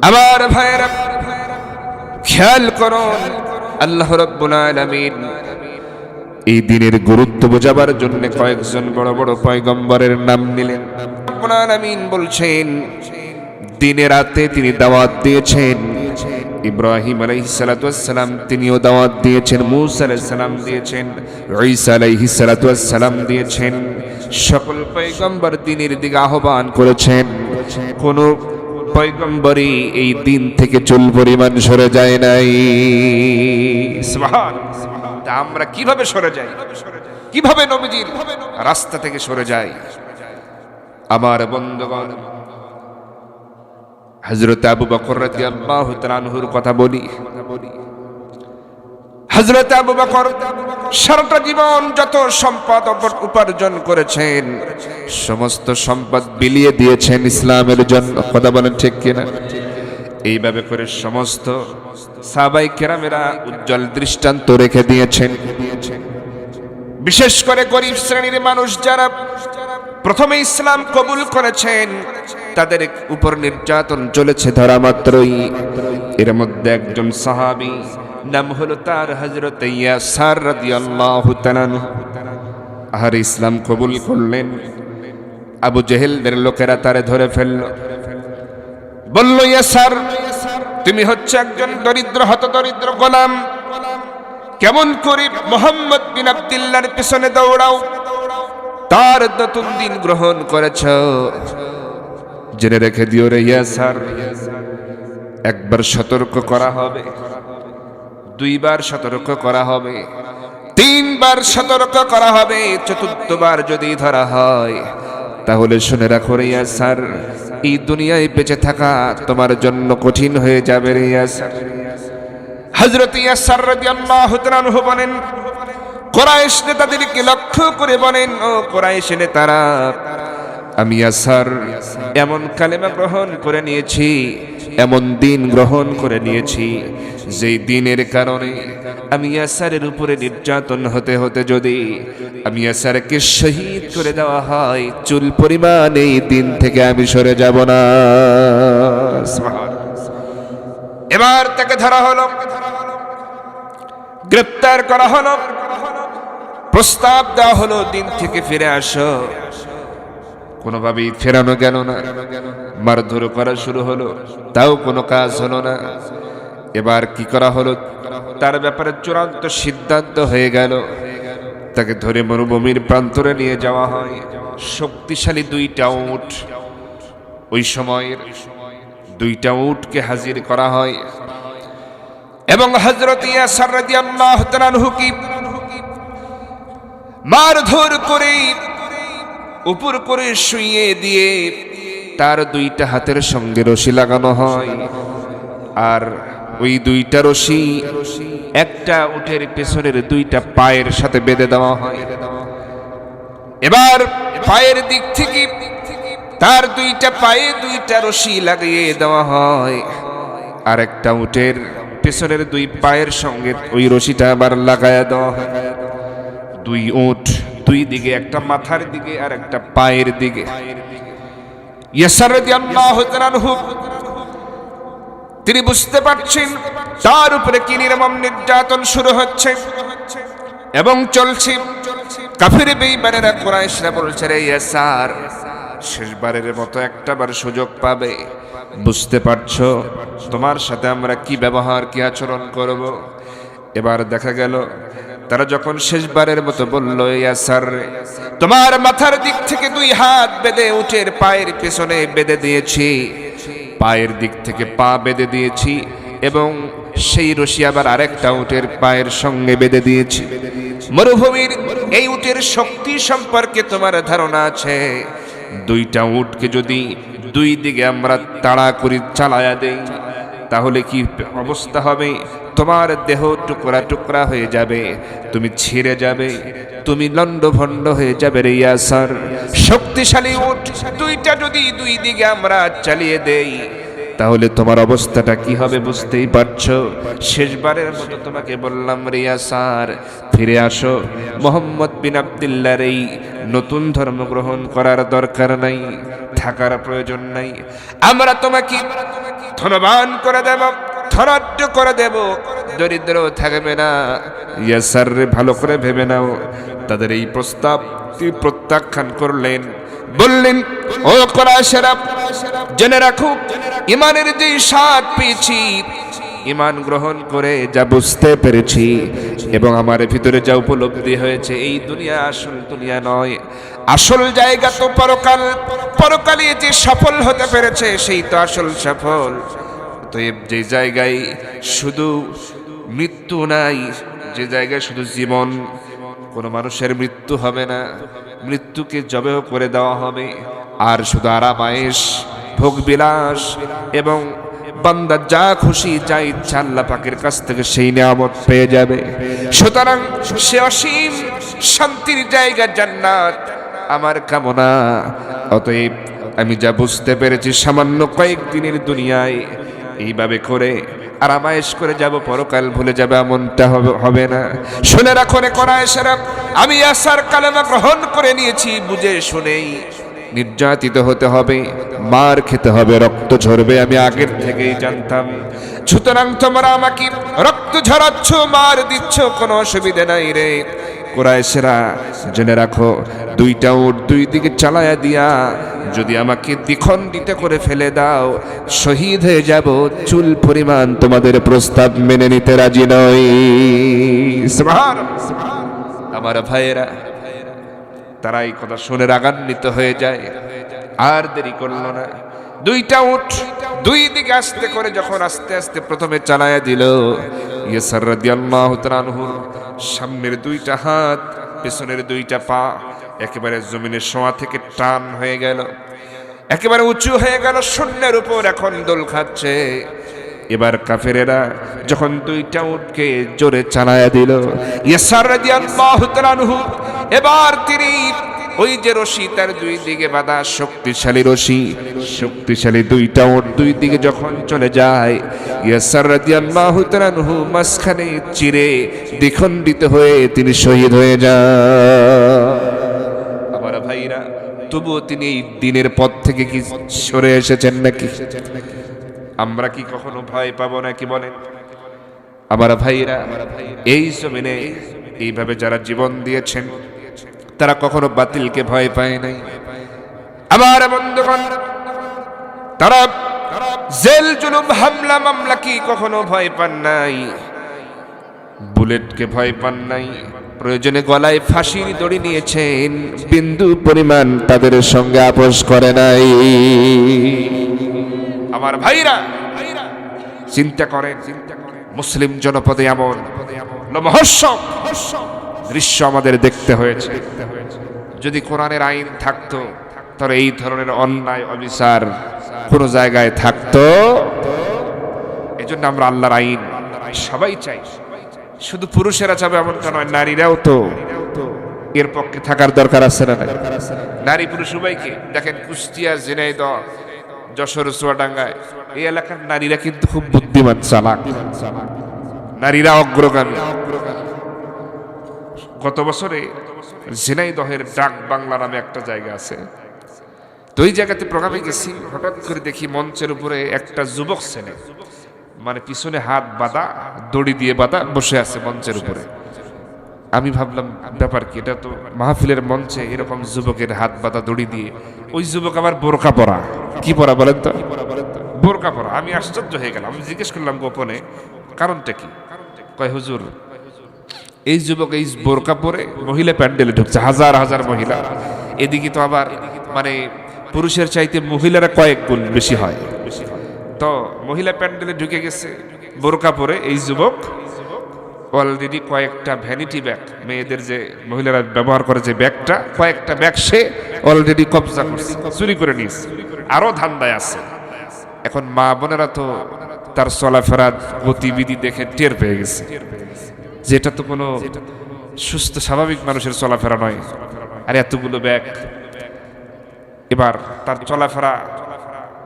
আমার ভাইরা খেয়াল করুন, আল্লাহ রাব্বুল আলামিন এই দিনের গুরুত্ব বোঝাবার জন্য কয়েকজন বড় বড় পয়গম্বরের নাম নিলেন। রাব্বুল আলামিন বলছেন দিনে রাতে তিনি দাওয়াত দিয়েছেন। ইব্রাহিম আলাইহিস সালাতু ওয়াস সালাম তিনিও দাওয়াত দিয়েছেন, মূসা আলাইহিস সালাম দিয়েছেন, ঈসা আলাইহিস সালাতু ওয়াস সালাম দিয়েছেন। সকল পয়গম্বর দিনের দিকে আহ্বান করেছেন। কোন পয়গম্বরই এই দিন থেকে চুল পরিমাণ সরে যায় নাই। সুবহানাল্লাহ। তা আমরা কিভাবে সরে যাই? কিভাবে নবীজির রাস্তা থেকে সরে যাই? আমার বন্ধুগণ, হযরত আবু বকর রাদিয়াল্লাহু তাআলা আনহুর কথা বলি। হযরত আবু বকর সারাটা জীবন যত সম্পদ উপার্জন করেছেন সমস্ত সম্পদ বিলিয়ে দিয়েছেন ইসলামের জন্য। কথা বলেন ঠিক কিনা? এইভাবে করে সমস্ত সাহাবায়ে কেরামেরা উজ্জ্বল দৃষ্টান্ত রেখে দিয়েছেন। বিশেষ করে গরিব শ্রেণীর মানুষ যারা প্রথমে ইসলাম কবুল করেছেন তাদের উপর নির্যাতন চলেছে ধরা মাত্রই। এর মধ্যে একজন সাহাবী, নাম হলো তার হযরত ইয়াসার রাদিয়াল্লাহু তাআলা আনহু। আর ইসলাম কবুল করলেন। আবু জেহেলদের লোকেরা তারে ধরে ফেলল, বলল ইয়াসার তুমি হচ্ছে একজন দরিদ্র হতদরিদ্র গোলাম, কেমন করে মুহাম্মদ বিন আব্দুল্লাহর পিছনে দৌড়াও? তার নতুন দিন গ্রহণ করেছ। জেনে রেখে দিও রে ইয়াসার, একবার সতর্ক করা হবে, দুইবার সতর্ক করা হবে, তিনবার সতর্ক করা হবে, চতুর্থবার যদি ধরা হয় তাহলে শুনে রাখো রে ইয়াসার, এই দুনিয়ায় বেঁচে থাকা তোমার জন্য কঠিন হয়ে যাবে রে ইয়াসার। হযরত ইয়াসার রাদিয়াল্লাহু তাআলা আনহু বলেন, কুরাইশ নেতাদেরকে লক্ষ্য করে বলেন, ও কুরাইশ নেতারা, আমি ইয়াসার এমন কালেমা গ্রহণ করে নিয়েছি, এমন দিন গ্রহণ করে নিয়েছি যেই দিনের কারণে আমি ইয়াসারের উপরে নির্যাতন হতে হতে যদি আমি ইয়াসারকে শহীদ করে দেওয়া হয় চুল পরিমাণ এই দিন থেকে আমি সরে যাব না। এবার তাকে ধরা হলো, গ্রেফতার করা হলো, প্রস্তাব দেওয়া হলো দিন থেকে ফিরে আসো। কোনোভাবেই ফেরানো গেল না। মারধর করা শুরু হলো, তাও কোনো কাজ হলো না। এবার কি করা হলো? তার ব্যাপারে চূড়ান্ত সিদ্ধান্ত হয়ে গেল। তাকে ধরে মরুভূমির প্রান্তরে নিয়ে যাওয়া হয়। শক্তিশালী দুইটা উট, ওই সময়ের দুইটা উটকে হাজির করা হয় এবং হযরত ইয়াসার রাদিয়াল্লাহু তাআলা আনহুকে মারধর করে উপর করে শুইয়ে দিয়ে তার দুইটা হাতের সঙ্গে রশি লাগানো হয়। আর ওই দুইটা রশি একটা উটের পেছনের দুইটা পায়ের সাথে বেঁধে দেওয়া হয়। এবার পায়ের দিক থেকে তার দুইটা পায়ে দুইটা রশি লাগিয়ে দেওয়া হয়, আর একটা উটের পেছনের দুই পায়ের সঙ্গে ওই রশিটা আবার লাগায়া দেওয়া হয়। দুই উট দুই দিকে, একটা মাথার দিকে আর একটা পায়ের দিকে। ইয়াসার রাদিয়াল্লাহু তাআলা আনহু তিনি বুঝতে পারছেন তার উপরে কি নির্মম নির্যাতন শুরু হচ্ছে এবং চলছে। কাফির বেঈমানেরা কুরাইশরা বলছে, রে ইয়াসার, শেষবারের মতো একটাবার সুযোগ পাবে, বুঝতে পারছো তোমার সাথে আমরা কি ব্যবহার কি আচরণ করব। এবার দেখা গেল তারা যখন শেষবারের মতো বলল, ইয়াসার তোমার মাথার দিক থেকে দুই হাত বেঁধে উটের পায়ের পেছনে বেঁধে দিয়েছি, পায়ের দিক থেকে পা বেঁধে দিয়েছি এবং সেই রশি আবার আরেকটা উটের পায়ের সঙ্গে বেঁধে দিয়েছি। মরুভূমির এই উটের শক্তি সম্পর্কে তোমার ধারণা আছে? দুইটা উটকে যদি দুই দিকে আমরা তাড়া করে চালায়া দেই তাহলে কি অবস্থা হবে? তোমার দেহ টুকরা টুকরা হয়ে যাবে, তুমি ছিঁড়ে যাবে, তুমি লন্ডভন্ড হয়ে যাবে রে ইয়াসার। শক্তিশালী উট দুইটা যদি দুই দিকে আমরা চালিয়ে দেই তাহলে তোমার অবস্থাটা কি হবে বুঝতেই পারছো। শেষবারের মতো তোমাকে বললাম রে ইয়াসার, ফিরে আসো। মুহাম্মদ বিন আব্দুল্লাহর এই নতুন ধর্ম গ্রহণ করার দরকার নাই, থাকার প্রয়োজন নাই। আমরা তোমাকে ধনবান করে দেব, ধনাঢ্য করে দেব, দরিদ্র থাকবে না। ইয়াসার রে ভালো করে ভেবে নাও। তাদের এই প্রস্তাব তিনি প্রত্যাখ্যান করলেন, বললেন ও কুরাইশরা, জেনে রাখো ইমানের যে স্বাদ পেয়েছি, ইমান গ্রহণ করে যা বুঝতে পেরেছি এবং আমার ভিতরে যা উপলব্ধি হয়েছে, এই দুনিয়া আসল দুনিয়া নয়, আসল জায়গা তো পরকাল। পরকালে যে সফল হতে পেরেছে সেই তো আসল সফল। তো যে জায়গায় শুধু মৃত্যু নাই, যে জায়গায় শুধু জীবন, কোনো মানুষের মৃত্যু হবে না, মৃত্যুকে জবেহ করে দেওয়া হবে, আর শুধু আরাম আয়েশ, ভোগ বিলাস এবং বান্দা যা খুশি যা ইচ্ছা আল্লাহ পাকের কাছ থেকে সেই নিয়ামত পেয়ে যাবে। সুতরাং সে অসীম শান্তির জায়গা জান্নাত আমার কামনা। অতএব আমি যা বুঝতে পেরেছি সামান্য কয়েকদিনের দুনিয়ায় এইভাবে করে আরামায়েশ করে যাব, পরকাল ভুলে যাবে এমনটা হবে না। শুনে রাখো রে কুরাইশরা, আমি ইয়াসার কালেমা গ্রহণ করে নিয়েছি বুঝে শুনেই। নির্যাতিত হতে হবে, মার খেতে হবে, রক্ত ঝরবে, আমি আগের থেকেই জানতাম। সুতরাং তোমরা আমাকে রক্ত ঝরাচ্ছ, মার দিচ্ছ, কোনো অসুবিধা নাই রে। কুরাইশরা জেনে রাখো, দুইটা উট দুই দিকে চালায়া দিয়া যদি আমাকে দ্বিখণ্ডিত করে ফেলে দাও, শহীদ হয়ে যাব, চুল পরিমাণ তোমাদের প্রস্তাব মেনে নিতে রাজি নই। সুবহানাল্লাহ। আমার ভাইয়েরা, তারা এই কথা শুনে রাগান্বিত হয়ে যায়, আর দেরি করলো না। দুইটা উট দুই দিকে আস্তে করে যখন আস্তে আস্তে প্রথমে চালায়া দিল, ইয়াসার রাদিয়াল্লাহু তাআলা আনহুর সামনের দুইটা হাত, পেছনের দুইটা পা একেবারে জমিনের শোয়া থেকে টান হয়ে গেল, একেবারে উঁচু হয়ে গেল, শূন্যের উপর এখন দোল খাচ্ছে। এবার কাফেরেরা যখন দুইটা উটকে জোরে চালায়া দিল, ইয়াসার রাদিয়াল্লাহু তাআলা আনহু এবার তিনি ওই যে রশি তার দুই দিকে বাঁধা শক্তিশালী রশি, শক্তিশালী দুইটা উট দুই দিকে যখন চলে যায়, ইয়াসার রাদিয়াল্লাহু তাআলা আনহু মাঝখানে চিরে দ্বিখণ্ডিত হয়ে তিনি শহীদ হয়ে যান। আমার ভাইরা, তবুও তিনি এই দিনের পথ থেকে কি সরে এসেছেন নাকি? আমরা কি কখনো ভয় পাবো নাকি বলেন? আমার ভাইরা, এই জমিনে এইভাবে যারা জীবন দিয়েছেন তারা কখনো বাতিলকে ভয় পায় নাই। আমার বন্ধুগণ, তারা জেল জুলুম হামলা মামলা কি কখনো ভয় পান নাই, বুলেটকে ভয় পান নাই, প্রয়োজনে গলায় ফাঁসির দড়ি নিয়েছেন, বিন্দু পরিমাণ তাদের সঙ্গে আপোষ করে নাই। আমার ভাইরা, চিন্তা করেন, মুসলিম জনপদে এমন লোমহর্ষক দৃশ্য আমাদের দেখতে হয়েছে। যদি কোরআনের আইন থাকতো তাহলে এই ধরনের অন্যায় অবিচার কোন জায়গায় থাকতো? এই জন্য আমরা আল্লাহর আইন সবাই চাই, শুধু পুরুষেরা চাবে এমনটা নয়, নারীরাও তো এর পক্ষে থাকার দরকার আছে না? নারী পুরুষ উভয়কে দেখেন, কুষ্টিয়া, ঝিনাইদহ, যশোর, চুয়াডাঙ্গায় এই এলাকার নারীরা কিন্তু খুব বুদ্ধিমান, চালাক, নারীরা অগ্রগামী। গত বছরে ঝিনাইদহের ডাক বাংলা নামে একটা জায়গা আছে, তো ওই জায়গাতে প্রোগ্রামে গেছি, হঠাৎ করে দেখি মঞ্চের উপরে একটা যুবক ছেলে, মানে পিছনে হাত বাঁধা, দড়ি দিয়ে বাঁধা, বসে আছে মঞ্চের উপরে। আমি ভাবলাম ব্যাপার কি, এটা তো মাহফিলের মঞ্চে এরকম যুবকের হাত বাঁধা দড়ি দিয়ে, ওই যুবক আবার বোরকা পরা। কি পরা বলেন তো? বোরকা পরা। আমি আশ্চর্য হয়ে গেলাম, আমি জিজ্ঞেস করলাম গোপনে কারণটা কি। কয় হুজুর, এই যুবক এই বোরকা পরে মহিলা প্যান্ডেলে ঢুকছে, হাজার হাজার মহিলা, এদিকে তো আবার মানে পুরুষের চাইতে মহিলারা কয়েক গুণ বেশি হয়, তো মহিলা প্যান্ডেলে ঢুকে গেছে বোরকা পরে এই যুবক। অলরেডি কয়েকটা ভ্যানিটি ব্যাগ, মেয়েদের যে মহিলারা ব্যবহার করে যে ব্যাগটা, কয়েকটা ব্যাগ সে অলরেডি কবজা করছে, চুরি করে নিয়েছে, আরো ধান্দায় আছে। এখন মা বোনেরা তো তার চলাফেরা গতিবিধি দেখে টের পেয়ে গেছে, যেটা তো কোনো সুস্থ স্বাভাবিক মানুষের চলাফেরা নয়, আর এতগুলো ব্যাগ। এবার তার চলাফেরা,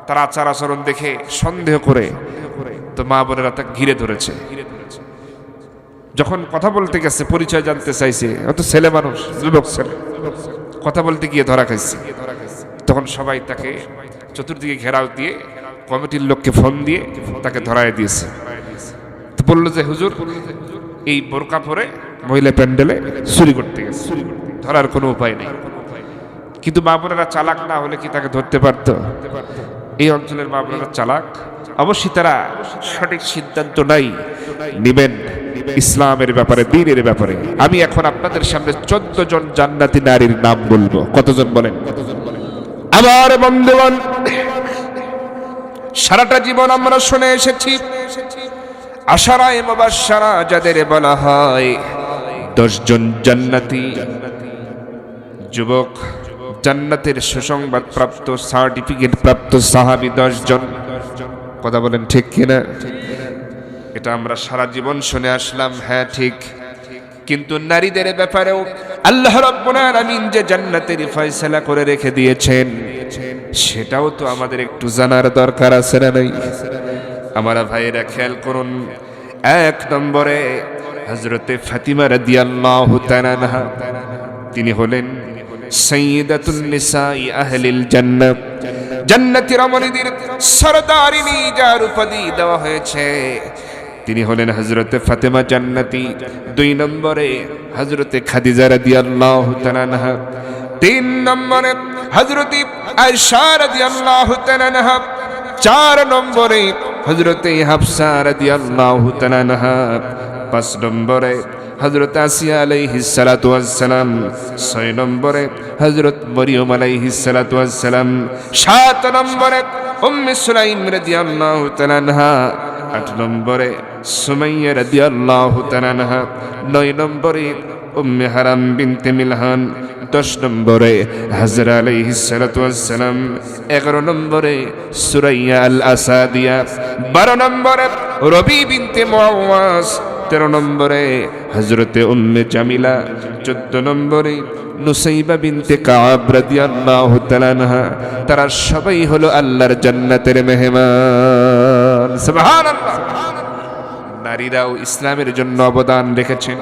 তার আচার আচরণ দেখে সন্দেহ করে তো মা বোনেরা তাকে ঘিরে ধরেছে। যখন কথা বলতে গেছে, পরিচয় জানতে চাইছে, অত ছেলে মানুষ, যুবক ছেলে, কথা বলতে গিয়ে ধরা খাইছে। তখন সবাই তাকে চতুর্দিকে ঘেরাও দিয়ে কমিটির লোককে ফোন দিয়ে তাকে ধরায় দিয়েছে। তো বললো যে হুজুর এই বোরকা পরে মহিলা প্যান্ডেলে চুরি করতে গেছে, ধরার কোনো উপায় নেই। কিন্তু মা বোনেরা চালাক না হলে কি তাকে ধরতে পারত? এই অঞ্চলের মা বোনেরা চালাক, অবশ্যই তারা সঠিক সিদ্ধান্ত নাই নিবেন ইসলামের ব্যাপারে, দ্বীনের ব্যাপারে। আমি এখন আপনাদের সামনে 14 জন জান্নাতি নারীর নাম বলবো। কতজন বলেন? আমার বন্ধুগণ, সারাটা জীবন আমরা শুনে এসেছি আশারায়ে মুবাশশারা যাদের বলা হয় 10 জন জান্নাতি যুবক, জান্নাতের সুসংবাদ প্রাপ্ত, সার্টিফিকেট প্রাপ্ত সাহাবী 10 জন। কথা বলেন ঠিক কিনা? এটা আমরা সারা জীবন শুনে আসলাম, হ্যাঁ ঠিক। কিন্তু নারীদের ব্যাপারেও আল্লাহ রাব্বুল আলামিন যে জান্নাতের ফয়সালা করে রেখে দিয়েছেন, সেটাও তো আমাদের একটু জানার দরকার আছে না নাই? আমার ভাইয়েরা খেয়াল করুন, 1 নম্বরে হযরতে ফাতিমা রাদিয়াল্লাহু তাআলা আনহা, তিনি হলেন সাইয়্যিদাতুন নিসাই আহলিল জান্নাহ, জান্নাতি রমণীদের সরদারিনী যার উপাধি দেওয়া হয়েছে, তিনি হলেন হযরতে ফাতেমা জান্নাতি। 2 নম্বরে হযরতে খাদিজা রাদিয়াল্লাহু তাআলা আনহা। 3 নম্বরে হযরতে আয়েশা রাদিয়াল্লাহু তাআলা আনহা। 4 নম্বরে হযরতে হাফসা রাদিয়াল্লাহু তাআলা আনহা। 5 নম্বরে হযরত আসিয়া আলাইহিস সালাতু ওয়াস সালাম। 6 নম্বরে হযরত মরিয়ম আলাইহিস সালাতু ওয়াস সালাম। 7 নম্বরে উম্মে সুলাইম রাদিয়াল্লাহু তাআলা আনহা। 8 নম্বরে সুমাইয়া রাদিয়াল্লাহু তাআলা আনহা। 9 নম্বরে উম্মে হারাম বিনতে মিলহান। 10 নম্বরে হাজরা আলাইহিস সালাতু ওয়াস সালাম। 11 নম্বরে সুরাইয়া আল আসাদিয়া। 12 নম্বরে রবি বিনতে মুআওয়াজ। 13 নম্বরে হযরতে উম্মে জামিলা। 14 নম্বরে নুসাইবা বিনতে কাব রাদিয়াল্লাহু তাআলা আনহা। তারা সবাই হলো আল্লাহর জান্নাতের মেহমান। সুবহানাল্লাহ। নারীরাও ইসলামের জন্য অবদান রেখেছেন।